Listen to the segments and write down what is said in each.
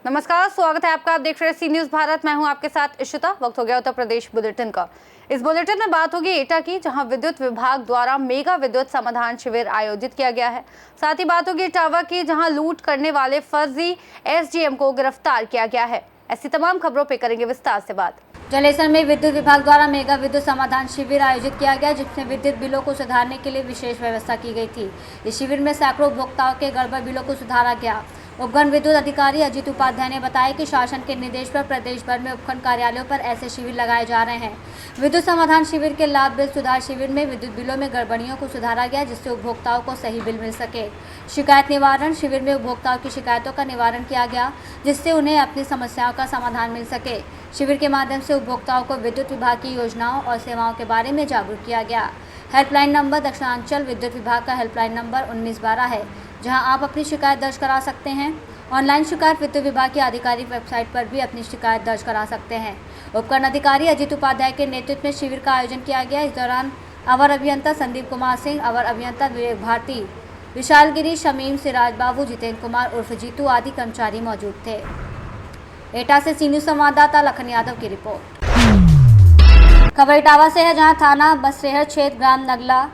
नमस्कार, स्वागत है आपका। आप देख रहे हैं सी न्यूज भारत। मैं हूं आपके साथ इशिता। वक्त हो गया उत्तर प्रदेश बुलेटिन का। इस बुलेटिन में बात होगी एटा की, जहां विद्युत विभाग द्वारा मेगा विद्युत समाधान शिविर आयोजित किया गया है। साथ ही बात होगी इटावा की, जहां लूट करने वाले फर्जी एसडीएम को गिरफ्तार किया गया है। ऐसी तमाम खबरों पर करेंगे विस्तार से बात। जलेसर में विद्युत विभाग द्वारा मेगा विद्युत समाधान शिविर आयोजित किया गया, जिसमें विद्युत बिलों को सुधारने के लिए विशेष व्यवस्था की गई थी। इस शिविर में सैकड़ों उपभोक्ताओं के गड़बड़ बिलों को सुधारा गया। उपखंड विद्युत अधिकारी अजित उपाध्याय ने बताया कि शासन के निर्देश पर प्रदेश भर में उपखंड कार्यालयों पर ऐसे शिविर लगाए जा रहे हैं। विद्युत समाधान शिविर के लाभ बिल सुधार शिविर में विद्युत बिलों में गड़बड़ियों को सुधारा गया, जिससे उपभोक्ताओं को सही बिल मिल सके। शिकायत निवारण शिविर में उपभोक्ताओं की शिकायतों का निवारण किया गया, जिससे उन्हें अपनी समस्याओं का समाधान मिल सके। शिविर के माध्यम से उपभोक्ताओं को विद्युत विभाग की योजनाओं और सेवाओं के बारे में जागरूक किया गया। हेल्पलाइन नंबर दक्षिणांचल विद्युत विभाग का हेल्पलाइन नंबर 1912 है, जहां आप अपनी शिकायत दर्ज करा सकते हैं। ऑनलाइन शिकायत विद्युत विभाग की आधिकारिक वेबसाइट पर भी अपनी शिकायत दर्ज करा सकते हैं। उपखंड अधिकारी अजित उपाध्याय के नेतृत्व में शिविर का आयोजन किया गया। इस दौरान अवर अभियंता संदीप कुमार सिंह, अवर अभियंता विवेक भारती, विशाल गिरी, शमीम, सिराज बाबू, जितेंद्र कुमार उर्फ जीतू आदि कर्मचारी मौजूद थे। एटा से सी न्यूज संवाददाता लखन यादव की रिपोर्ट। खबर इटावा से है, जहां थाना बसरेहर क्षेत्र ग्राम नगला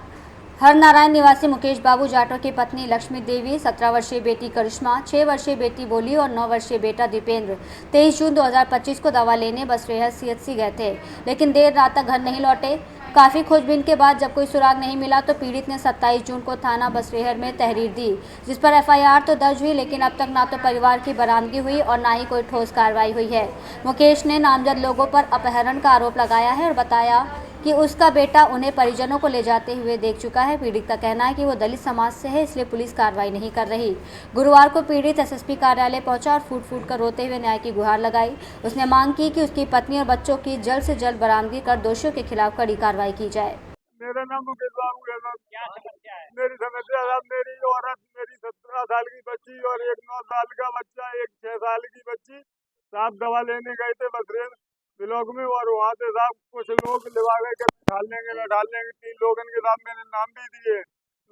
हरनारायण निवासी मुकेश बाबू जाटव की पत्नी लक्ष्मी देवी, 17 वर्षीय बेटी करिश्मा, 6 वर्षीय बेटी बोली और 9 वर्षीय बेटा दीपेंद्र 23 जून 2025 को दवा लेने बसरेहर सीएचसी गए थे, लेकिन देर रात तक घर नहीं लौटे। काफ़ी खोजबीन के बाद जब कोई सुराग नहीं मिला तो पीड़ित ने 27 जून को थाना बसरेहर में तहरीर दी, जिस पर एफआईआर तो दर्ज हुई, लेकिन अब तक ना तो परिवार की बरामदगी हुई और ना ही कोई ठोस कार्रवाई हुई है। मुकेश ने नामजद लोगों पर अपहरण का आरोप लगाया है और बताया कि उसका बेटा उन्हें परिजनों को ले जाते हुए देख चुका है। पीड़ित का कहना है कि वो दलित समाज से है, इसलिए पुलिस कार्रवाई नहीं कर रही। गुरुवार को पीड़ित एसएसपी कार्यालय पहुंचा और फूट फूट कर रोते हुए न्याय की गुहार लगाई। उसने मांग की कि उसकी पत्नी और बच्चों की जल्द से जल्द बरामदगी कर दोषियों के खिलाफ कड़ी कार्रवाई की जाए। मेरा नाम मुकेश बाबू है। क्या समस्या है? मेरी समस्या साहब, मेरी औरत, मेरी 17 साल की बच्ची और एक 9 साल का बच्चा, एक 6 साल की बच्ची साहब दवा लेने गए थे बसरेल ब्लॉक में, और वहाँ से साहब कुछ लोग लिवावे के ढाल लेंगे 3 लोगों के साथ मैंने नाम भी दिए,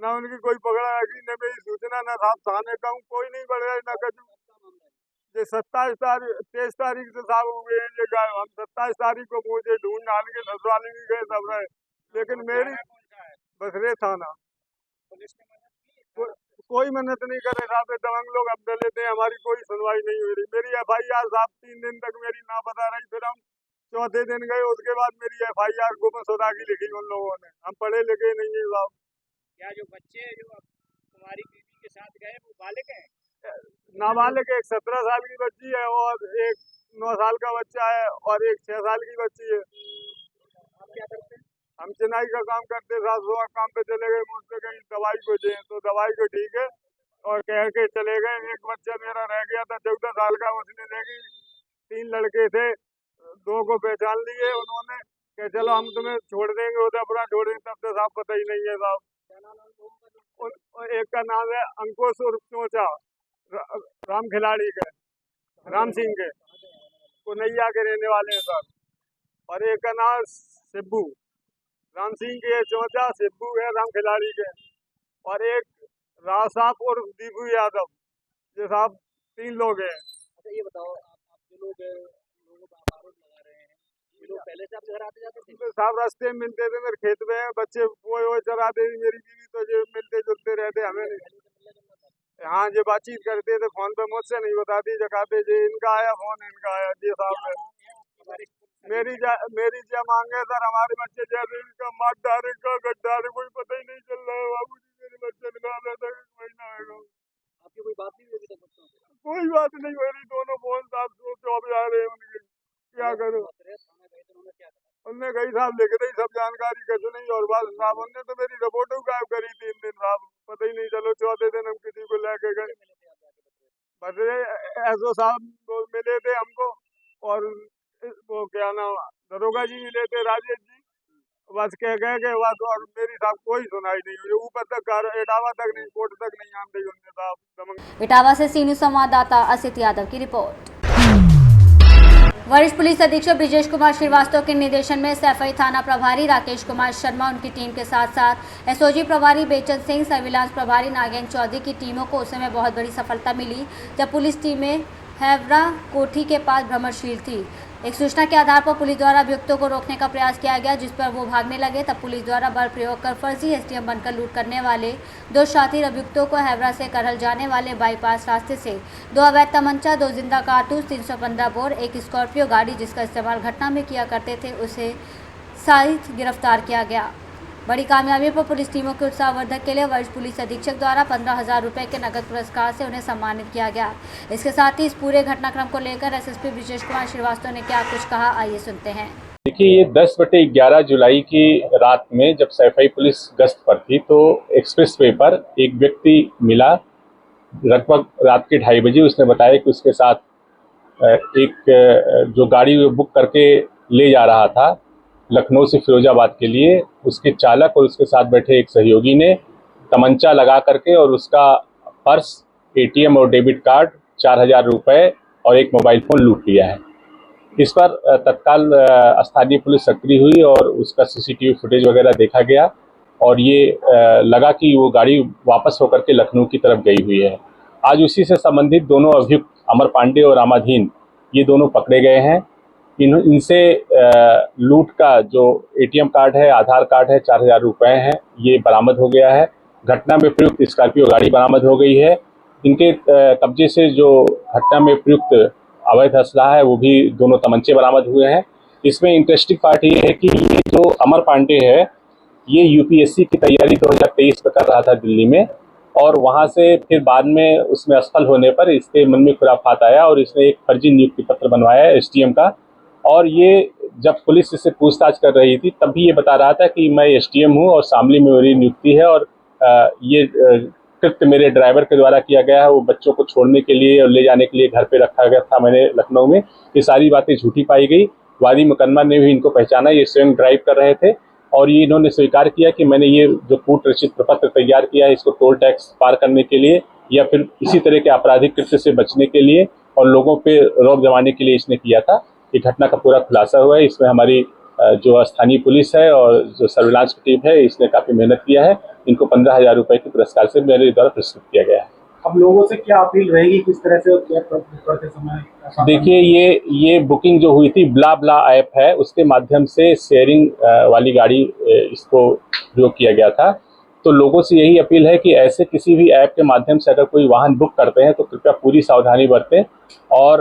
ना उनकी कोई पकड़ा है, न मेरी सूचना, ना साहब थाने का हूँ, कोई नहीं बढ़ रहा है, ना कछु। ये 23 तारीख से साहब हुए हैं ये गाय। हम 27 तारीख को मुझे ढूंढ डाल के ससुराल में गए सब रहे, लेकिन मेरी बसरे थाना कोई मन्नत नहीं करे साहब। दबंग लोग अब लेते हैं, हमारी कोई सुनवाई नहीं हो रही। मेरी एफआईआर साहब 3 दिन तक मेरी ना पता रही, फिर हम चौथे दिन गए, उसके बाद मेरी एफआईआर गुमशुदा की लिखी उन लोगों ने। हम पढ़े लिखे नहीं है साहब। क्या जो बच्चे जो तुम्हारी बीवी के साथ गए वो बालिग हैं? नाबालिग, एक 17 साल की बच्ची है और एक 9 साल का बच्चा है और एक 6 साल की बच्ची है। आप क्या करते हैं? हम चिनाई का काम करते, साथ सुबह काम पे चले गए, मुझसे कहीं दवाई को दें तो दवाई को ठीक है और कह के चले गए। एक बच्चा मेरा रह गया था 14 साल का, उसने लेगी 3 लड़के थे, 2 को पहचान लिए उन्होंने, कह चलो हम तुम्हें छोड़ देंगे, उदयपुरा छोड़ देंगे, तब से साहब पता ही नहीं है साहब। एक का नाम है अंकुश उर्फ चोचा, राम खिलाड़ी के, राम सिंह के, पुनैया के रहने वाले हैं साहब। और एक का नाम सिब्बू, राम सिंह के चोचा, सिब्बू है राम खिलाड़ी के, और एक राव साहब और दीपू यादव, ये साहब 3 लोग हैं। अच्छा ये बताओ, आप जो लोग लोगों पर आरोप लगा रहे हैं, ये लोग पहले से आपके घर आते जाते थे? साहब रास्ते में मिलते थे, मेरे खेत में बच्चे वो चराते थे, मेरी बीवी तो ये मिलते जुलते रहते, हमें नहीं। हाँ ये बातचीत करते थे फोन पे, मुझसे नहीं बताती, जगाते जे इनका आया फोन, इनका आया जी साहब। मेरी क्या मांग है सर, हमारे बच्चे जैसे इनका मार डालेगा गड्ढा, कोई पता ही नहीं चल रहा है बाबू जी। मेरे बच्चे निकाल रहे थे, महीना है। आपकी कोई बात नहीं हुई अभी तक बच्चों से? कोई बात नहीं हो रही, दोनों फोन साहब चौब जा रहे हैं उनके, क्या करो। उनने कही साहब लिख रही सब जानकारी कुछ नहीं, और बस साहब उनने तो मेरी रिपोर्ट गायब करी 3 दिन साहब, पता ही नहीं चलो। चौथे दिन हम किसी को लेके गए, बस एसओ साहब मिले थे हमको, और वो क्या नाम दरोगा जी मिले थे, राजेश जी, बस कह गए के बस, और मेरी साहब कोई सुनाई नहीं हुई, ऊपर तक इटावा तक नहीं, कोर्ट तक नहीं आने दी उनने साहब। इटावा से सी न्यूज संवाददाता असित यादव की रिपोर्ट। वरिष्ठ पुलिस अधीक्षक ब्रिजेश कुमार श्रीवास्तव के निर्देशन में सैफई थाना प्रभारी राकेश कुमार शर्मा उनकी टीम के साथ साथ एसओजी प्रभारी बेचन सिंह, सर्विलांस प्रभारी नागेंद्र चौधरी की टीमों को उस समय बहुत बड़ी सफलता मिली जब पुलिस टीमें हैवरा कोठी के पास भ्रमणशील थी। एक सूचना के आधार पर पुलिस द्वारा अभियुक्तों को रोकने का प्रयास किया गया, जिस पर वो भागने लगे। तब पुलिस द्वारा बल प्रयोग कर फर्जी एसडीएम बनकर लूट करने वाले 2 शातिर अभियुक्तों को हैवरा से करहल जाने वाले बाईपास रास्ते से 2 अवैध तमंचा, 2 जिंदा कारतूस, 315 बोर, एक स्कॉर्पियो गाड़ी जिसका इस्तेमाल घटना में किया करते थे, उसे साथ गिरफ्तार किया गया। बड़ी कामयाबी पर पुलिस टीमों के उत्साहवर्धक के लिए वरिष्ठ पुलिस अधीक्षक द्वारा 15,000 रुपये के नगद पुरस्कार से उन्हें सम्मानित किया गया। इसके साथ ही इस पूरे घटनाक्रम को लेकर एसएसपी ब्रिजेश कुमार श्रीवास्तव ने क्या कुछ कहा, आइए सुनते हैं। देखिए, ये 10/11 जुलाई की रात में जब सैफई पुलिस गश्त पर थी तो एक्सप्रेस वे पर एक व्यक्ति मिला। लगभग रात के 2:30 बजे उसने बताया कि उसके साथ एक जो गाड़ी बुक करके ले जा रहा था लखनऊ से फिरोजाबाद के लिए, उसके चालक और उसके साथ बैठे एक सहयोगी ने तमंचा लगा करके और उसका पर्स, एटीएम और डेबिट कार्ड, 4,000 रुपये और एक मोबाइल फ़ोन लूट लिया है। इस पर तत्काल स्थानीय पुलिस सक्रिय हुई और उसका सीसीटीवी फुटेज वगैरह देखा गया और ये लगा कि वो गाड़ी वापस होकर के लखनऊ की तरफ गई हुई है। आज उसी से संबंधित दोनों अभियुक्त अमर पांडे और रामाधीन, ये दोनों पकड़े गए हैं। इनसे लूट का जो एटीएम कार्ड है, आधार कार्ड है, 4,000 रुपये हैं, ये बरामद हो गया है। घटना में प्रयुक्त स्कॉर्पियो गाड़ी बरामद हो गई है। इनके कब्जे से जो घटना में प्रयुक्त अवैध असला है वो भी दोनों तमंचे बरामद हुए हैं। इसमें इंटरेस्टिंग पार्ट ये है कि ये जो अमर पांडे है ये यूपीएससी की तैयारी 2023 में कर रहा था दिल्ली में, और वहाँ से फिर बाद में उसमें असफल होने पर इसके मन में खुराफात आया और इसने एक फर्जी नियुक्ति पत्र बनवाया एसडीएम का। और ये जब पुलिस इससे पूछताछ कर रही थी तब भी ये बता रहा था कि मैं एसडीएम हूँ और शामली में मेरी नियुक्ति है और ये कृत्य मेरे ड्राइवर के द्वारा किया गया है। वो बच्चों को छोड़ने के लिए और ले जाने के लिए घर पे रखा गया था मैंने लखनऊ में। ये सारी बातें झूठी पाई गई। वादी मुकदमा ने भी इनको पहचाना, ये स्वयं ड्राइव कर रहे थे और ये इन्होंने स्वीकार किया कि मैंने ये जो कूट रचित प्रपत्र तैयार किया है इसको टोल टैक्स पार करने के लिए या फिर इसी तरह के आपराधिक कृत्य से बचने के लिए और लोगों पे रौब जमाने के लिए इसने किया था। ये घटना का पूरा खुलासा हुआ है। इसमें हमारी जो स्थानीय पुलिस है और जो सर्विलांस की टीम है इसने काफ़ी मेहनत किया है। इनको 15,000 रुपये के पुरस्कार से मेरे द्वारा पुरस्कृत किया गया है। अब लोगों से क्या अपील रहेगी, किस तरह से करते समय? देखिए, ये बुकिंग जो हुई थी ब्ला ब्ला ऐप है उसके माध्यम से शेयरिंग वाली गाड़ी इसको प्रयोग किया गया था। तो लोगों से यही अपील है कि ऐसे किसी भी ऐप के माध्यम से अगर कोई वाहन बुक करते हैं तो कृपया पूरी सावधानी बरतें और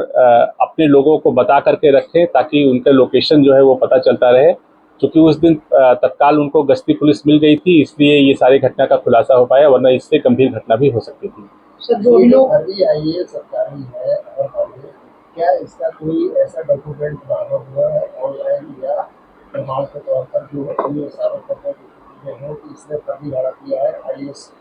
अपने लोगों को बता करके रखें ताकि उनका लोकेशन जो है वो पता चलता रहे। क्योंकि उस दिन तत्काल उनको गश्ती पुलिस मिल गई थी, इसलिए ये सारी घटना का खुलासा हो पाया, वरना इससे गंभीर घटना भी हो सकती थी। सर, जो लोग आईएएस सरकारी है और क्या इसका कोई ऐसा डॉक्यूमेंट बरामद हुआ है ऑनलाइन या प्रमाण के तौर पर जो अपने साबित करने है कि इसने फर्जी भाड़ा किया है आईएएस?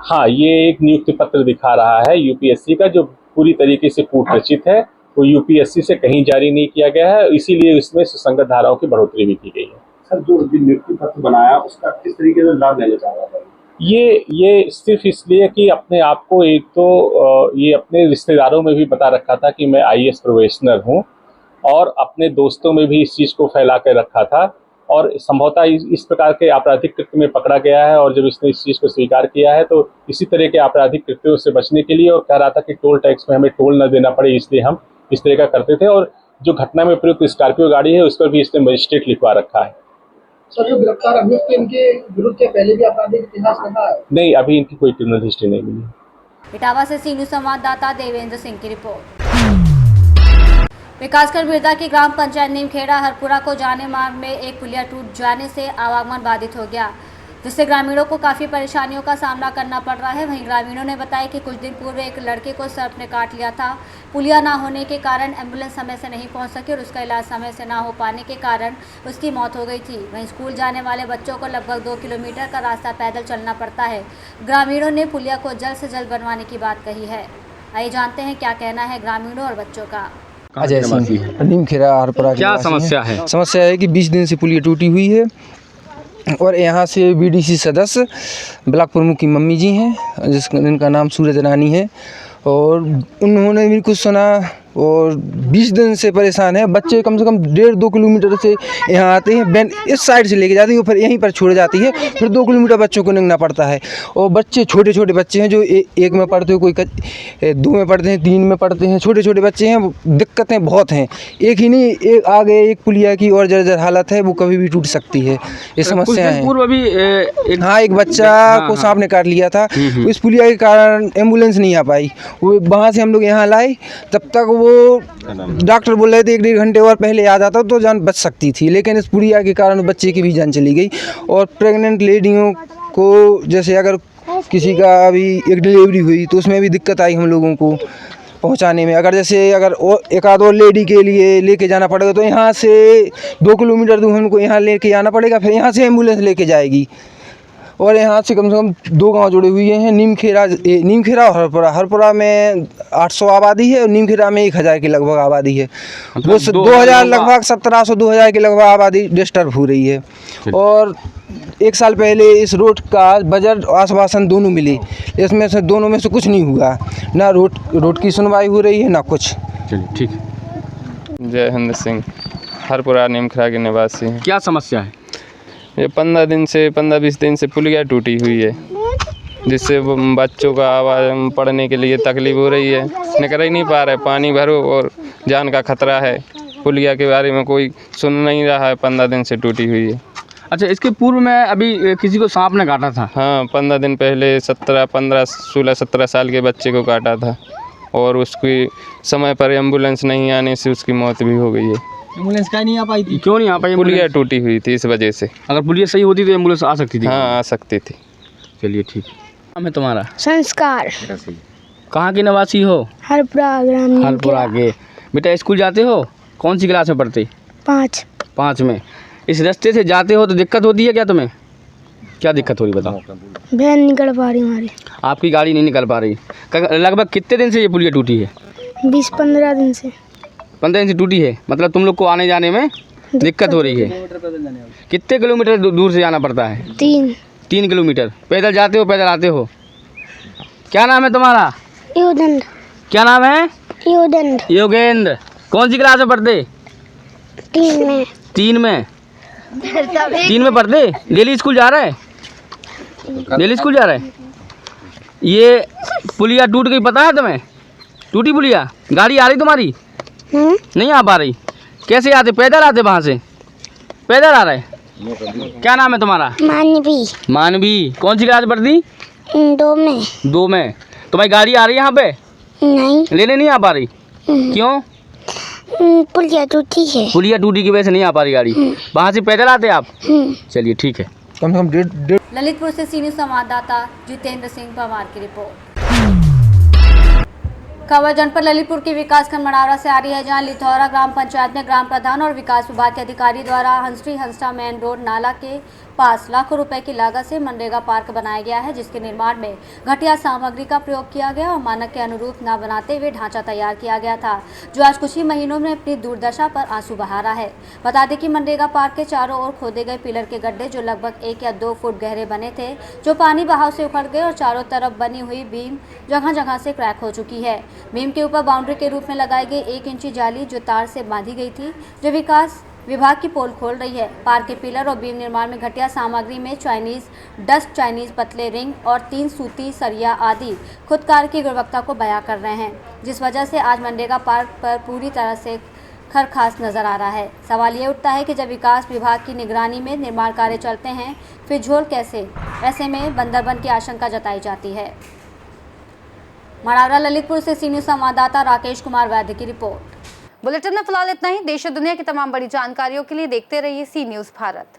हाँ, ये एक नियुक्ति पत्र दिखा रहा है यूपीएससी का जो पूरी तरीके से कूट रचित है। वो यूपीएससी से कहीं जारी नहीं किया गया है, इसीलिए इसमें सुसंगत धाराओं की बढ़ोतरी भी की गई है। सर, जो नियुक्ति पत्र बनाया उसका किस तरीके से लाभ लेना चाह रहा था? ये सिर्फ इसलिए कि अपने आप को एक तो ये अपने रिश्तेदारों में भी बता रखा था कि मैं आईएएस प्रोबेशनर हूँ और अपने दोस्तों में भी इस चीज़ को फैला कर रखा था और संभवतः इस प्रकार के आपराधिक कृत्य में पकड़ा गया है। और जब इसने इस चीज़ को स्वीकार किया है तो इसी तरह के आपराधिक कृत्यों से बचने के लिए और कह रहा था कि टोल टैक्स में हमें टोल न देना पड़े, इसलिए हम इस तरह का करते थे। और जो घटना में प्रयुक्त स्कॉर्पियो गाड़ी है उस पर भी इसने मजिस्ट्रेट लिखवा रखा है। सर, जो गिरफ्तार अभियुक्त इनके विरुद्ध क्या पहले भी आपराधिक इतिहास रहा है? नहीं, अभी इनकी कोई क्रिमिनल हिस्ट्री नहीं मिली। इटावा से सीनू संवाददाता देवेंद्र सिंह की रिपोर्ट। विकासखंड बिरदा की ग्राम पंचायत नीमखेड़ा हरपुरा को जाने मार्ग में एक पुलिया टूट जाने से आवागमन बाधित हो गया, जिससे ग्रामीणों को काफ़ी परेशानियों का सामना करना पड़ रहा है। वहीं ग्रामीणों ने बताया कि कुछ दिन पूर्व एक लड़के को सर्प ने काट लिया था। पुलिया ना होने के कारण एम्बुलेंस समय से नहीं पहुंच सकी और उसका इलाज समय से ना हो पाने के कारण उसकी मौत हो गई थी। वहीं स्कूल जाने वाले बच्चों को लगभग 2 किलोमीटर का रास्ता पैदल चलना पड़ता है। ग्रामीणों ने पुलिया को जल्द से जल्द बनवाने की बात कही है। आइए जानते हैं क्या कहना है ग्रामीणों और बच्चों का। अजय सिंह, नीमखेड़ा हरपुरा। क्या समस्या है? समस्या है कि 20 दिन से पुलिया टूटी हुई है और यहाँ से बीडीसी सदस्य ब्लॉक प्रमुख की मम्मी जी हैं जिनका नाम सूरज रानी है और उन्होंने भी कुछ सुना और 20 दिन से परेशान है। बच्चे कम से कम 1.5-2 किलोमीटर से यहाँ आते हैं, वैन इस साइड से लेके जाती है, फिर यहीं पर छोड़ जाती है, फिर 2 किलोमीटर बच्चों को निकलना पड़ता है। और बच्चे छोटे छोटे बच्चे हैं जो एक में पढ़ते हैं, कोई 2 में पढ़ते हैं, 3 में पढ़ते हैं, छोटे छोटे बच्चे हैं। दिक्कतें बहुत हैं, एक ही नहीं, एक आगे एक पुलिया की और जर्जर हालत है, वो कभी भी टूट सकती है। ये समस्याएं हैं। पूर्व अभी एक बच्चा को सांप ने काट लिया था, इस पुलिया के कारण एम्बुलेंस नहीं आ पाई, वो वहाँ से हम लोग यहाँ लाए, तब तक वो डॉक्टर बोल रहे थे 1-1.5 घंटे और पहले आ जाता तो जान बच सकती थी, लेकिन इस पुलिया के कारण बच्चे की भी जान चली गई। और प्रेग्नेंट लेडियों को जैसे अगर किसी का अभी एक डिलीवरी हुई तो उसमें भी दिक्कत आई हम लोगों को पहुंचाने में। अगर एक आध और लेडी के लिए लेके जाना पड़ेगा तो यहाँ से 2 किलोमीटर दूर हमको यहाँ लेके आना पड़ेगा, फिर यहाँ से एम्बुलेंस लेके जाएगी। और यहाँ से कम 2 गांव जुड़े हुए हैं, नीमखेरा और हरपुरा में 800 आबादी है और नीमखेरा में 1000 के लगभग आबादी है। वो 2000 लगभग 1700-2000 के लगभग आबादी डिस्टर्ब हो रही है। और 1 साल पहले इस रोड का बजट आश्वासन दोनों मिले, इसमें से दोनों में से कुछ नहीं हुआ, ना रोड की सुनवाई हो रही है ना कुछ। चलिए ठीक है। जय हिंद सिंह, हरपुरा नीमखेरा के निवासी हैं। क्या समस्या है? ये 15-20 दिन से पुलिया टूटी हुई है, जिससे वो बच्चों का आवाज़ पढ़ने के लिए तकलीफ हो रही है, निकल ही नहीं पा रहे, पानी भरो और जान का खतरा है। पुलिया के बारे में कोई सुन नहीं रहा है, 15 दिन से टूटी हुई है। अच्छा, इसके पूर्व में अभी किसी को सांप ने काटा था? हाँ, 15 दिन पहले 16-17 साल के बच्चे को काटा था और उसकी समय पर एम्बुलेंस नहीं आने से उसकी मौत भी हो गई है। एम्बुलेंस का नहीं आ पाई थी? क्यों नहीं आ पाई? पुलिया टूटी हुई थी, इस वजह से। अगर पुलिया सही होती तो एम्बुलेंस आ सकती थी? हाँ, आ सकती थी। चलिए ठीक। नाम है तुम्हारा? संस्कार। कहाँ के निवासी हो? हरपुरा ग्राम। हरपुरा के। बेटा स्कूल जाते हो? कौन सी क्लास में पढ़ते? 5 में। इस रास्ते से जाते हो तो दिक्कत होती है क्या तुम्हें? क्या दिक्कत हो रही बताओ? वैन निकल पा रही हमारी। आपकी गाड़ी नहीं निकल पा रही। लगभग कितने दिन से ये पुलिया टूटी है? 20-15 दिन से। 15 दिन से टूटी है, मतलब तुम लोग को आने जाने में दिक्कत हो रही है। कितने किलोमीटर दूर से जाना पड़ता है? 3 किलोमीटर। पैदल जाते हो, पैदल आते हो? क्या नाम है तुम्हारा? योगेंद्र। क्या नाम है? योगेंद्र। योगेंद्र। कौन सी क्लास में पढ़ते? 3 में। 3 में? 3 में पढ़ते? डेली स्कूल जा रहा है? डेली स्कूल जा रहा है? ये पुलिया टूट गई, पता है तुम्हें? टूटी पुलिया, गाड़ी आ रही तुम्हारी? नहीं आ पा रही। कैसे आते? पैदल आते? वहाँ से पैदल आ रहे? क्या नाम है तुम्हारा? मानवी। मानवी। कौन सी क्लास पढ़ती? 2 में। 2 में। तुम्हारी गाड़ी आ रही है यहाँ पे? नहीं। लेने नहीं आ पा रही? क्यों? पुलिया टूटी है। पुलिया टूटी की वजह से नहीं आ पा रही गाड़ी। वहाँ से पैदल आते आप? चलिए ठीक है। कम से कम 1.5 ललितपुर से सीनियर संवाददाता जितेंद्र सिंह पवार की रिपोर्ट। खबर जनपद ललितपुर के विकासखंड मनावरा से आ रही है, जहां लिथौरा ग्राम पंचायत में ग्राम प्रधान और विकास विभाग के अधिकारी द्वारा हंसरी हंसरा मेन रोड नाला के पास लाखों रुपए की लागत से मनरेगा पार्क बनाया गया है, जिसके निर्माण में घटिया सामग्री का प्रयोग किया गया और मानक के अनुरूप न बनाते हुए ढांचा तैयार किया गया था, जो आज कुछ ही महीनों में अपनी दुर्दशा पर आंसू बहा रहा है। बता दें कि मनरेगा पार्क के चारों ओर खोदे गए पिलर के गड्ढे, जो लगभग 1 या 2 फुट गहरे बने थे, जो पानी बहाव से उखड़ गए और चारों तरफ बनी हुई बीम जगह जगह से क्रैक हो चुकी है। बीम के ऊपर बाउंड्री के रूप में लगाई गई 1 इंची जाली जो तार से बांधी गई थी, जो विकास विभाग की पोल खोल रही है। पार्क के पिलर और बीम निर्माण में घटिया सामग्री में चाइनीज पतले रिंग और 3 सूती सरिया आदि खुदकार की गुणवत्ता को बयां कर रहे हैं, जिस वजह से आज मनरेगा पार्क पर पूरी तरह से खरखास नजर आ रहा है। सवाल ये उठता है कि जब विकास विभाग की निगरानी में निर्माण कार्य चलते हैं, फिर झोल कैसे? ऐसे में बंदरबन की आशंका जताई जाती है। मनावरा ललितपुर से सीनियर संवाददाता राकेश कुमार वैद्य की रिपोर्ट। बुलेटिन में फिलहाल इतना ही। देश और दुनिया की तमाम बड़ी जानकारियों के लिए देखते रहिए सी न्यूज़ भारत।